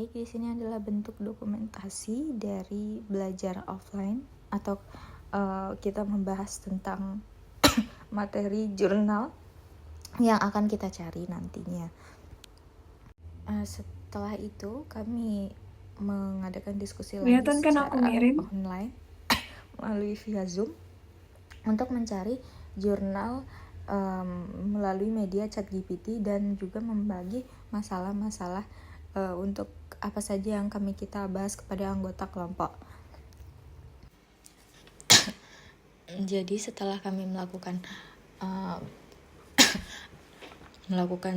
baik di sini adalah bentuk dokumentasi dari belajar offline atau kita membahas tentang materi jurnal yang akan kita cari nantinya. Setelah itu kami mengadakan diskusi lagi secara online melalui via Zoom untuk mencari jurnal melalui media ChatGPT dan juga membagi masalah-masalah untuk apa saja yang kita bahas kepada anggota kelompok. Jadi setelah kami melakukan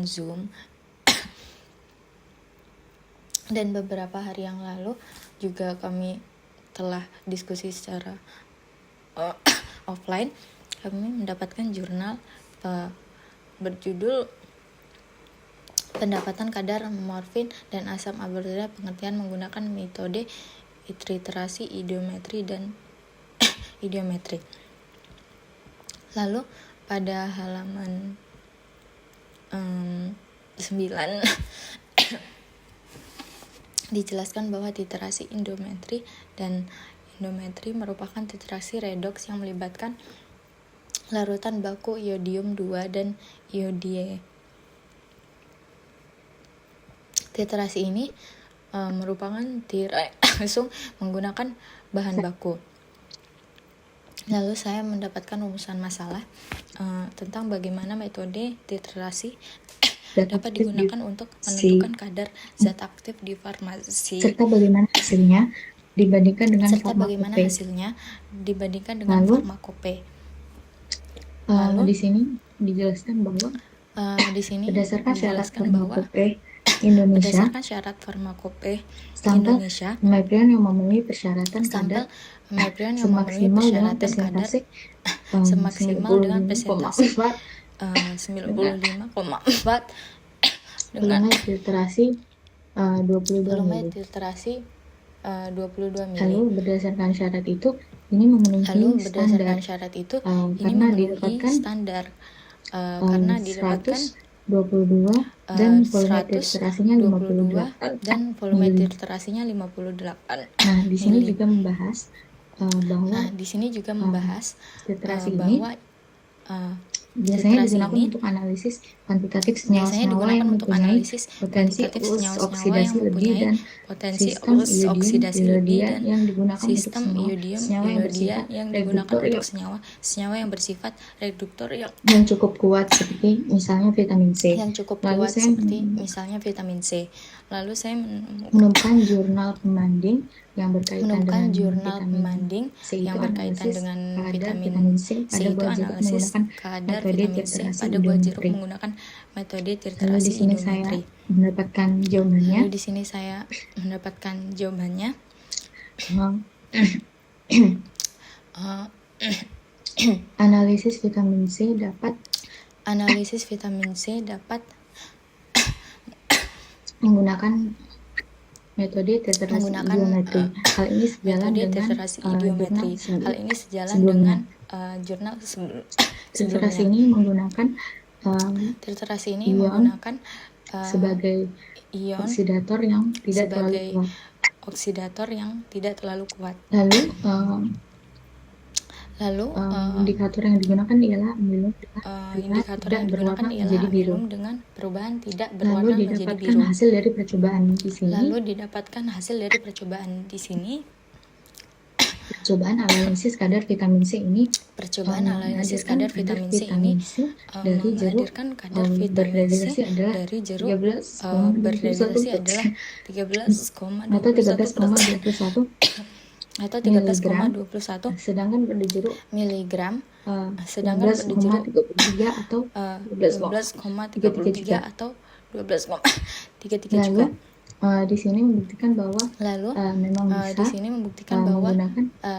Zoom dan beberapa hari yang lalu juga kami telah diskusi secara offline, kami mendapatkan jurnal berjudul Pendapatan Kadar Morfin dan Asam Ambarvia, pengertian menggunakan metode literasi idiometri dan idiometri. Lalu pada halaman 9 dijelaskan bahwa literasi idiometri dan endometri merupakan literasi redoks yang melibatkan larutan baku iodium 2 dan iodie. Literasi ini merupakan langsung menggunakan bahan baku. Lalu saya mendapatkan rumusan masalah tentang bagaimana metode literasi dapat digunakan untuk menentukan kadar zat aktif di farmasi serta bagaimana hasilnya dibandingkan dengan farmakope. Lalu di sini dijelaskan bahwa berdasarkan syarat farmakope Indonesia, meprion yang memenuhi persyaratan kadar semaksimal dengan persentase 95,4 dengan filtrasi 22 ml. Lalu berdasarkan syarat itu ini memenuhi standar karena didapatkan 22 dan volume filtrasinya 58 dan volume filtrasinya 58. Nah, di sini juga membahas filtrasi bahwa biasanya digunakan untuk analisis kuantitatif senyawa-senyawa yang mempunyai potensi us oksidasi lebih dan sistem iodium iodium yang digunakan untuk senyawa yang bersifat reduktor yang cukup kuat seperti misalnya vitamin C. Lalu saya menemukan jurnal pembanding yang berkaitan dengan vitamin C itu analisis kadar vitamin C pada buah jeruk menggunakan metode literasi idiometri. Lalu di sini saya mendapatkan jawabannya. Analisis vitamin C dapat menggunakan metode literasi idiometri. Hal ini sejalan dengan jurnal sebelumnya. Literasi ini menggunakan sebagai ion oksidator yang tidak terlalu kuat. Lalu indikator yang digunakan ialah amilum dengan perubahan tidak berwarna menjadi biru. Lalu didapatkan hasil dari percobaan di sini. Percobaan analisis kadar vitamin C ini menghadirkan kadar vitamin C dari jeruk berdeskripsi adalah 13,21 atau 13,21 sedangkan pada jeruk miligram, sedangkan pada jeruk 12,33 atau 12,33 atau 12,33 juga. Di sini membuktikan bahwa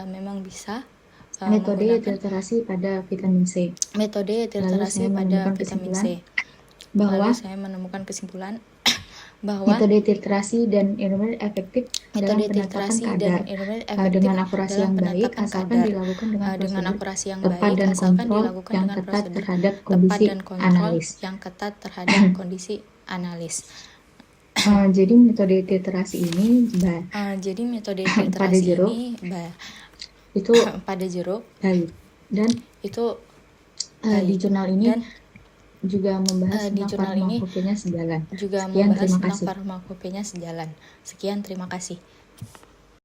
memang bisa metode literasi pada vitamin C. Lalu saya menemukan kesimpulan bahwa metode literasi dan ilmu efektif dalam penetapan kadar dengan akurasi yang baik asalkan dilakukan dengan prosedur tepat dan kontrol yang ketat terhadap kondisi analis. Jadi metode literasi ini Jadi metode pada literasi jeruk ini itu pada jeruk baik. Dan itu di jurnal ini dan juga membahas di tentang jurnal ini farmakopenya sejalan. juga Sekian, membahas terima tentang kasih. farmakopenya sejalan. Sekian, terima kasih.